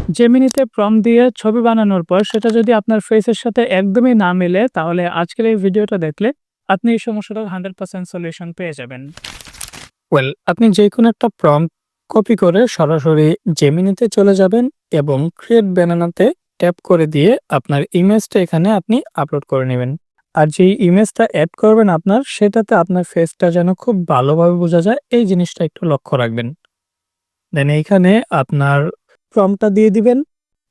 জেমিনিতে prompt দিয়ে ছবি বানানোর পর সেটা যদি আপনার ফেসের সাথে একদমই না মিলে, তাহলে আজকের এই ভিডিওটা দেখলে আপনি এই সমস্যাটার 100% সলিউশন পেয়ে যাবেন। আপনি যেকোনো একটা প্রম্পট কপি করে সরাসরি জেমিনিতে চলে যাবেন এবং ক্রিয়েট বানানাতে ট্যাপ করে দিয়ে আপনার ইমেজটা এখানে আপনি আপলোড করে নেবেন। আর যেই ইমেজটা অ্যাড করবেন আপনার, সেটাতে আপনার ফেসটা যেন খুব ভালোভাবে বোঝা যায়, এই জিনিসটা একটু লক্ষ্য রাখবেন। দেন এইখানে আপনার প্রম্পটটা দিয়ে দিবেন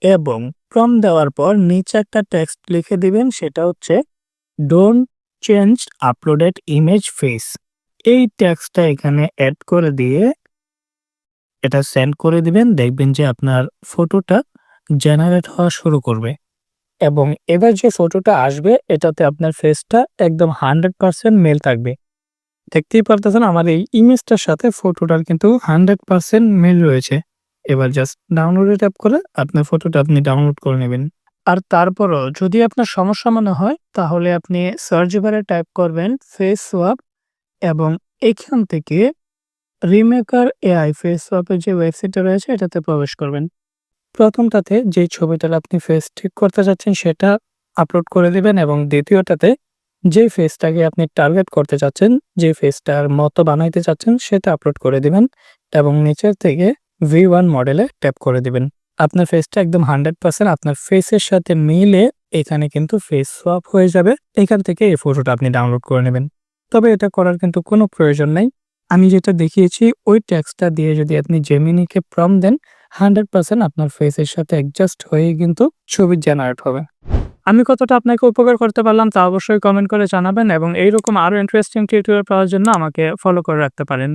এবং প্রম্পট দেওয়ার পর নিচে একটা টেক্সট লিখে দিবেন, সেটা হচ্ছে don't change uploaded image face. এই টেক্সটটা এখানে অ্যাড করে দিয়ে এটা সেন্ড করে দিবেন। দেখবেন যে আপনার ফটোটা জেনারেট হওয়া শুরু করবে এবং এবার যে ফটোটা আসবে এটাতে আপনার ফেসটা একদম 100% মেল থাকবে। দেখতেই পারতেছেন আমার এই ইমেজটার সাথে ফটোটার কিন্তু 100% মিল রয়েছে। এবার জাস্ট ডাউনলোডে ট্যাপ করে আপনার ফটোটা আপনি ডাউনলোড করে নেবেন। আর তারপরও যদি আপনার সমস্যা মনে হয়, তাহলে আপনি সার্চ বারে টাইপ করবেন ফেস সোয়াপ এবং এখান থেকে রিমেকার এআই ফেস সোয়াপের যে ওয়েবসাইটটা রয়েছে এটাতে প্রবেশ করবেন। প্রথমটাতে যে ছবিটার আপনি ফেস ঠিক করতে চাচ্ছেন সেটা আপলোড করে দিবেন এবং দ্বিতীয়টাতে যে ফেসটাকে আপনি টার্গেট করতে চাচ্ছেন, যে ফেসটার মতো বানাইতে চাচ্ছেন সেটা আপলোড করে দিবেন এবং নিচের থেকে V1 মডেলে ট্যাপ করে দিবেন। আপনার ফেসটা একদম 100% আপনার ফেসের সাথে মিলে এখানে কিন্তু ফেস সোয়াপ হয়ে যাবে। এখান থেকে এই ফটোটা আপনি ডাউনলোড করে নেবেন। তবে এটা করার কিন্তু কোনো প্রয়োজন নাই। আমি যেটা দেখিয়েছি ওই টেক্সটটা দিয়ে যদি আপনি জেমিনিকে প্রম্পট দেন, 100% আপনার ফেসের সাথে অ্যাডজাস্ট হয়েই কিন্তু ছবি জেনারেট হবে। আমি কতটা আপনাকে উপকার করতে পারলাম তা অবশ্যই কমেন্ট করে জানাবেন এবং এইরকম আরো ইন্টারেস্টিং টিউটোরিয়াল পাওয়ার জন্য আমাকে ফলো করে রাখতে পারেন।